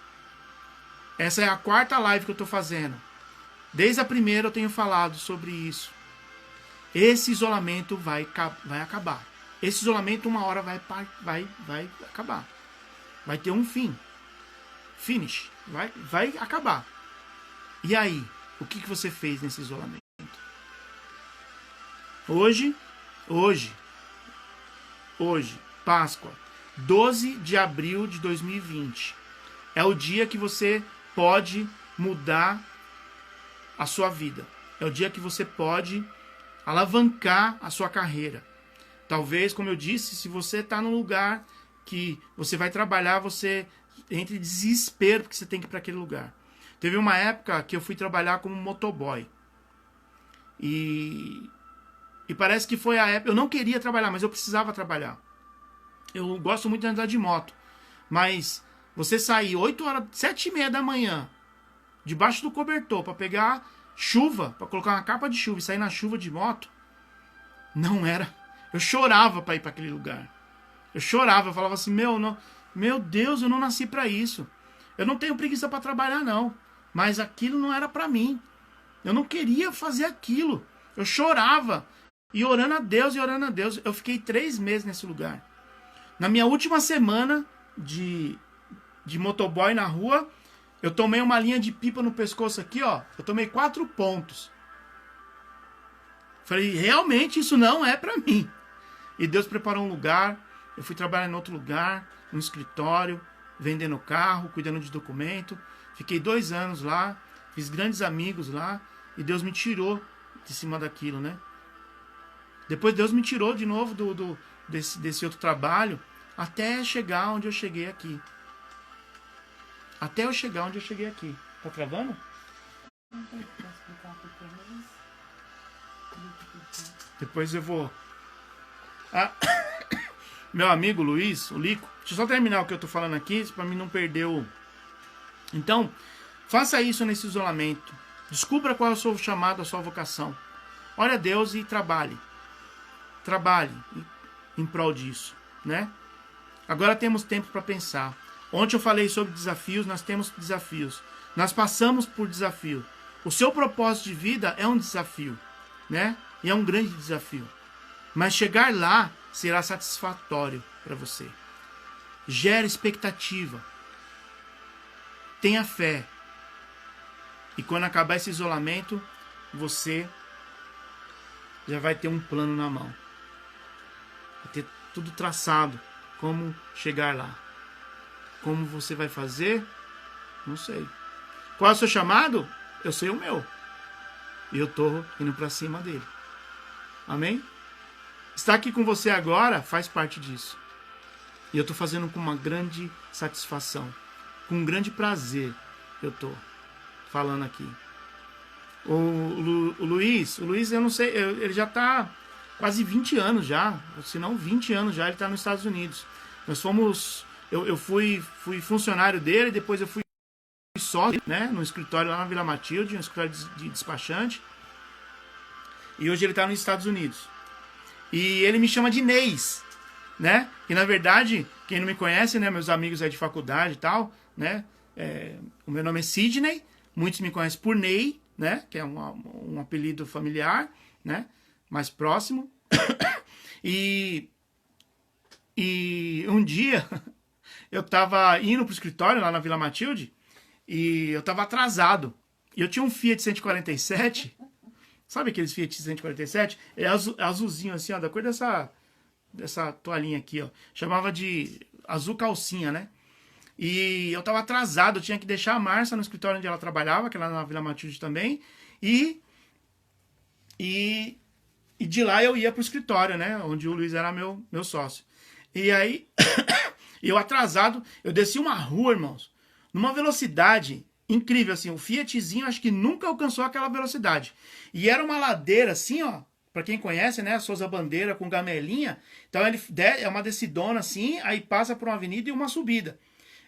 Essa é a 4ª live que eu estou fazendo. Desde a primeira eu tenho falado sobre isso. Esse isolamento vai acabar. Esse isolamento uma hora vai acabar. Vai ter um fim. Finish. Vai acabar. E aí? O que você fez nesse isolamento? Hoje, Páscoa, 12 de abril de 2020. É o dia que você pode mudar a sua vida. É o dia que você pode alavancar a sua carreira. Talvez, como eu disse, se você está num lugar que você vai trabalhar, você entre em desespero porque você tem que ir para aquele lugar. Teve uma época que eu fui trabalhar como motoboy. E parece que foi a época... Eu não queria trabalhar, mas eu precisava trabalhar. Eu gosto muito de andar de moto. Mas você sair 7h30 da manhã, debaixo do cobertor, para pegar chuva, para colocar uma capa de chuva e sair na chuva de moto, não era... Eu chorava para ir para aquele lugar. Eu chorava, eu falava assim, meu Deus, eu não nasci para isso. Eu não tenho preguiça para trabalhar, não. Mas aquilo não era para mim. Eu não queria fazer aquilo. Eu chorava. E orando a Deus, eu fiquei 3 meses nesse lugar. Na minha última semana de motoboy na rua, eu tomei uma linha de pipa no pescoço aqui, ó. Eu tomei 4 pontos. Falei, realmente isso não é pra mim. E Deus preparou um lugar. Eu fui trabalhar em outro lugar, no escritório, vendendo carro, cuidando de documento. Fiquei 2 anos lá, fiz grandes amigos lá. E Deus me tirou de cima daquilo, né? Depois Deus me tirou de novo desse outro trabalho, até chegar onde eu cheguei aqui. Até eu chegar onde eu cheguei aqui. Tá travando? Depois eu vou... meu amigo Luiz, o Lico, deixa eu só terminar o que eu tô falando aqui, pra mim não perder o... Então, faça isso nesse isolamento. Descubra qual é o seu chamado, a sua vocação. Ore a Deus e trabalhe. Trabalhe em prol disso, né? Agora temos tempo para pensar. Ontem eu falei sobre desafios, nós temos desafios. Nós passamos por desafio. O seu propósito de vida é um desafio, né? E é um grande desafio. Mas chegar lá será satisfatório para você. Gera expectativa. tenha fé. E quando acabar esse isolamento, você já vai ter um plano na mão. Vai ter tudo traçado. Como chegar lá. Como você vai fazer? Não sei. Qual é o seu chamado? Eu sei o meu. E eu tô indo para cima dele. Amém? Estar aqui com você agora faz parte disso. E eu tô fazendo com uma grande satisfação. Com um grande prazer. Eu tô falando aqui. O Luiz, eu não sei, ele já tá quase 20 anos já, se não 20 anos já, ele tá nos Estados Unidos. Nós fomos, eu fui funcionário dele, depois eu fui sócio, né, no escritório lá na Vila Matilde, um escritório de despachante. E hoje ele tá nos Estados Unidos. E ele me chama de Neis, né? E na verdade, quem não me conhece, né, meus amigos aí de faculdade e tal, né? O meu nome é Sidney, muitos me conhecem por Ney, né? Que é um apelido familiar, né? Mais próximo. E um dia eu tava indo pro escritório lá na Vila Matilde e eu tava atrasado. E eu tinha um Fiat 147. Sabe aqueles Fiat 147? É azulzinho assim, ó, da cor dessa toalhinha aqui, ó. Chamava de azul calcinha, né? E eu tava atrasado, eu tinha que deixar a Márcia no escritório onde ela trabalhava, que era na Vila Matilde também. E de lá eu ia pro escritório, né? Onde o Luiz era meu sócio. E aí, eu atrasado, eu desci uma rua, irmãos, numa velocidade incrível, assim. O Fiatzinho acho que nunca alcançou aquela velocidade. E era uma ladeira assim, ó. Pra quem conhece, né? A Souza Bandeira com gamelinha. Então ele é uma descidona assim, aí passa por uma avenida e uma subida.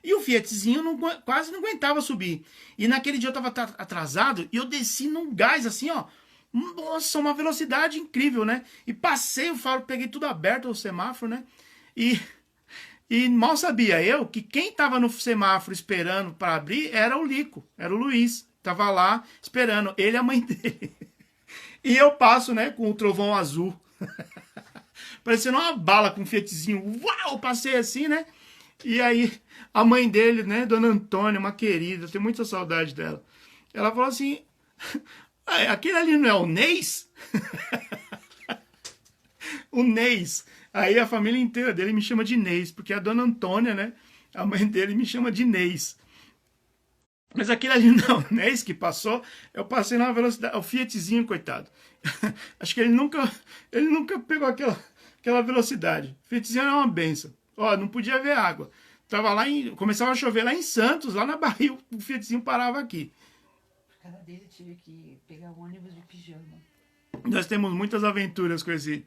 E o Fiatzinho quase não aguentava subir. E naquele dia eu tava atrasado e eu desci num gás assim, ó. Nossa, uma velocidade incrível, né? E passei o faro, peguei tudo aberto, o semáforo, né? E mal sabia eu que quem tava no semáforo esperando para abrir era o Lico, era o Luiz. Tava lá esperando, ele e a mãe dele. E eu passo, né, com o trovão azul. Parecendo uma bala com um Fiatzinho. Uau, passei assim, né? E aí, a mãe dele, né, Dona Antônia, uma querida, eu tenho muita saudade dela. Ela falou assim, aquele ali não é o Neis? O Neis. Aí a família inteira dele me chama de Neis, porque a Dona Antônia, né, a mãe dele me chama de Neis. Mas aquele ali não, Neis que passou, eu passei na velocidade, o Fiatzinho, coitado. Acho que ele nunca pegou aquela velocidade. O Fiatzinho era uma benção. Ó, não podia ver água. Tava lá começava a chover lá em Santos, lá na Bahia, o Fiatzinho parava aqui.
Por causa dele, eu tive que pegar o ônibus de pijama.
Nós temos muitas aventuras com esse...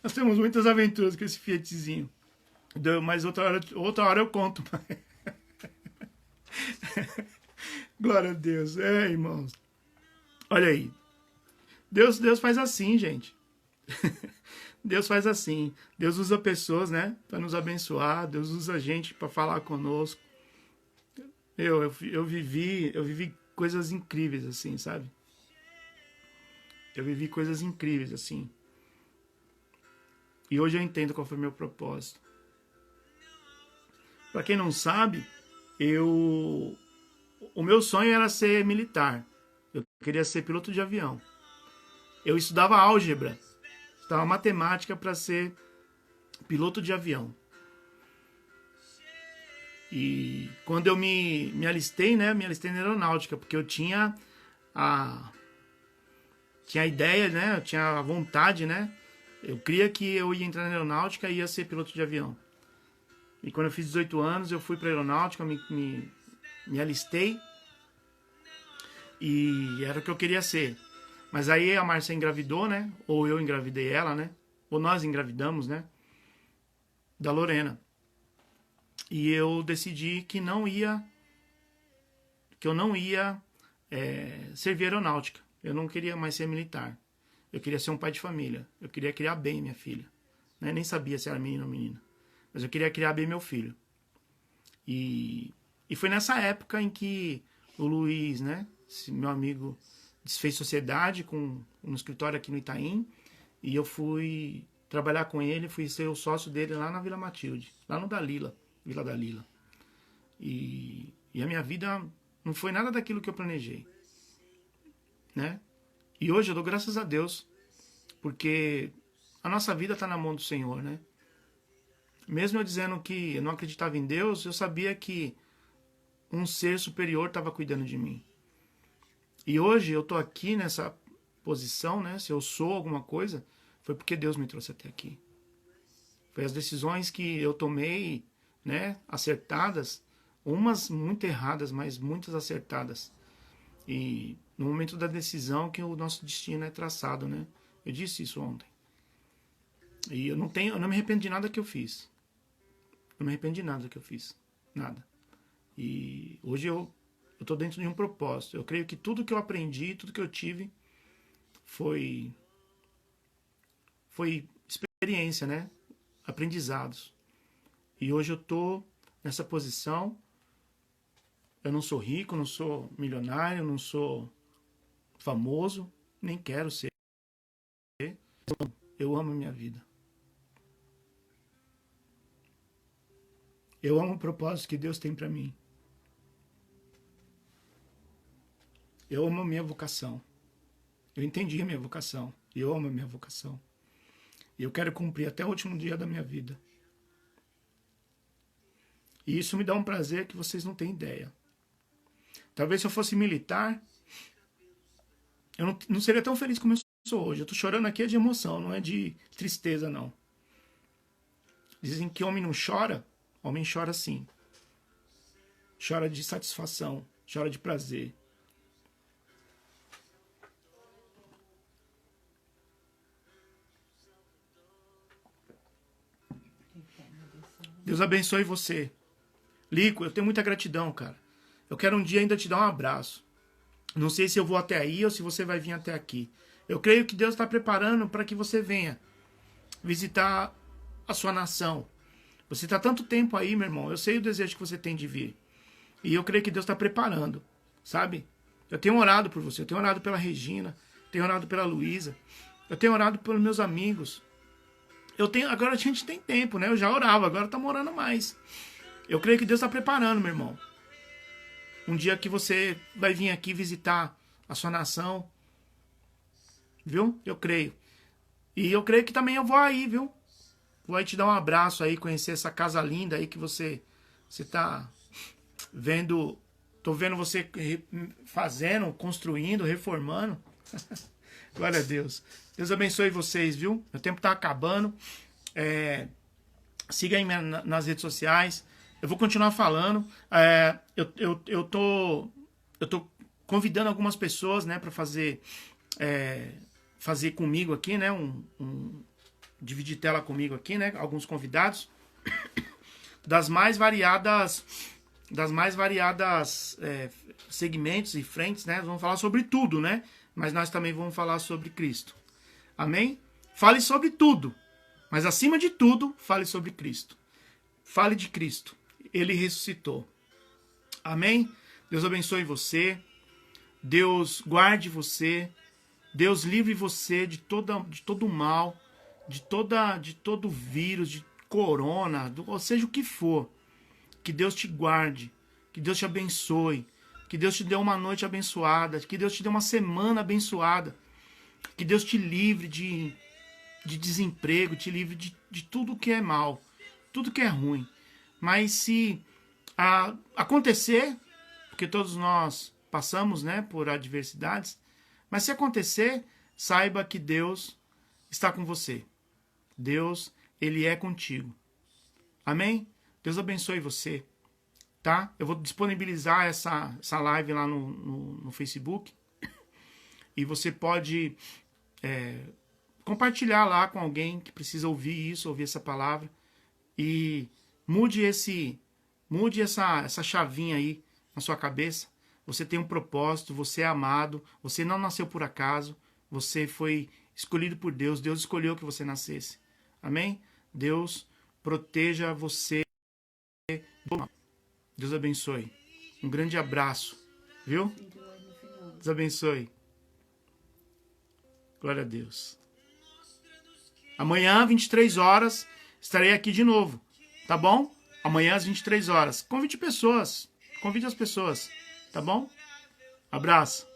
Nós temos muitas aventuras com esse Fiatzinho. Mas outra hora eu conto. Glória a Deus. Irmãos. Olha aí. Deus faz assim, gente. Deus faz assim. Deus usa pessoas, né, para nos abençoar. Deus usa gente para falar conosco. Eu vivi coisas incríveis assim, sabe? Eu vivi coisas incríveis assim. E hoje eu entendo qual foi o meu propósito. Para quem não sabe, o meu sonho era ser militar. Eu queria ser piloto de avião. Eu estudava álgebra, estudava matemática para ser piloto de avião. E quando eu me alistei, né, me alistei na aeronáutica, porque eu tinha a ideia, né, eu tinha a vontade, né, eu cria que eu ia entrar na aeronáutica e ia ser piloto de avião. E quando eu fiz 18 anos, eu fui para a aeronáutica, me alistei. E era o que eu queria ser. Mas aí a Márcia engravidou, né? Ou eu engravidei ela, né? Ou nós engravidamos, né? Da Lorena. E eu decidi que eu não ia servir aeronáutica. Eu não queria mais ser militar. Eu queria ser um pai de família. Eu queria criar bem minha filha. Né? Nem sabia se era menino ou menina. Mas eu queria criar bem meu filho. E foi nessa época em que o Luiz, né, meu amigo, desfez sociedade no escritório aqui no Itaim. E eu fui trabalhar com ele, fui ser o sócio dele lá na Vila Matilde, lá no Dalila, Vila Dalila. E a minha vida não foi nada daquilo que eu planejei, né? E hoje eu dou graças a Deus, porque a nossa vida está na mão do Senhor, né? Mesmo eu dizendo que eu não acreditava em Deus, eu sabia que um ser superior estava cuidando de mim. E hoje eu estou aqui nessa posição, né? Se eu sou alguma coisa, foi porque Deus me trouxe até aqui. Foi as decisões que eu tomei, né? Acertadas, umas muito erradas, mas muitas acertadas. E no momento da decisão que o nosso destino é traçado, né? Eu disse isso ontem. E eu não me arrependo de nada que eu fiz. Não me arrependo de nada que eu fiz. Nada. E hoje eu estou dentro de um propósito. Eu creio que tudo que eu aprendi, tudo que eu tive, foi experiência, né? Aprendizados. E hoje eu estou nessa posição. Eu não sou rico, não sou milionário, não sou famoso, nem quero ser. Eu amo a minha vida. Eu amo o propósito que Deus tem para mim. Eu amo a minha vocação. Eu entendi a minha vocação. E eu amo a minha vocação. E eu quero cumprir até o último dia da minha vida. E isso me dá um prazer que vocês não têm ideia. Talvez se eu fosse militar, eu não seria tão feliz como eu sou hoje. Eu tô chorando aqui de emoção, não é de tristeza, não. Dizem que homem não chora. Homem chora sim. Chora de satisfação. Chora de prazer. Deus abençoe você. Lico, eu tenho muita gratidão, cara. Eu quero um dia ainda te dar um abraço. Não sei se eu vou até aí ou se você vai vir até aqui. Eu creio que Deus está preparando para que você venha visitar a sua nação. Você está tanto tempo aí, meu irmão. Eu sei o desejo que você tem de vir. E eu creio que Deus está preparando, sabe? Eu tenho orado por você. Eu tenho orado pela Regina. Tenho orado pela Luísa. Eu tenho orado pelos meus amigos. Agora a gente tem tempo, né? Eu já orava, agora estamos orando mais. Eu creio que Deus está preparando, meu irmão. Um dia que você vai vir aqui visitar a sua nação. Viu? Eu creio. E eu creio que também eu vou aí, viu? Vou aí te dar um abraço aí, conhecer essa casa linda aí que você tá vendo. Tô vendo você fazendo, construindo, reformando. Glória a Deus. Deus abençoe vocês, viu? Meu tempo tá acabando. Siga aí nas redes sociais. Eu vou continuar falando. Eu tô convidando algumas pessoas, né, para fazer comigo aqui, né, dividir tela comigo aqui, né, alguns convidados das mais variadas segmentos e frentes, né? Vamos falar sobre tudo, né? Mas nós também vamos falar sobre Cristo. Amém? Fale sobre tudo, mas acima de tudo, fale sobre Cristo. Fale de Cristo. Ele ressuscitou. Amém? Deus abençoe você. Deus guarde você. Deus livre você de todo mal, de todo vírus, de corona, ou seja o que for. Que Deus te guarde. Que Deus te abençoe. Que Deus te dê uma noite abençoada. Que Deus te dê uma semana abençoada. Que Deus te livre de desemprego, te livre de tudo que é mal, tudo que é ruim. Mas se acontecer, porque todos nós passamos, né, por adversidades, mas se acontecer, saiba que Deus está com você. Deus, Ele é contigo. Amém? Deus abençoe você. Tá? Eu vou disponibilizar essa live lá no Facebook. E você pode compartilhar lá com alguém que precisa ouvir isso, ouvir essa palavra. E mude essa chavinha aí na sua cabeça. Você tem um propósito, você é amado, você não nasceu por acaso, você foi escolhido por Deus, Deus escolheu que você nascesse. Amém? Deus proteja você. Deus abençoe. Um grande abraço. Viu? Deus abençoe. Glória a Deus. Amanhã, 23 horas, estarei aqui de novo. Tá bom? Amanhã às 23 horas. Convide pessoas. Convide as pessoas. Tá bom? Abraço.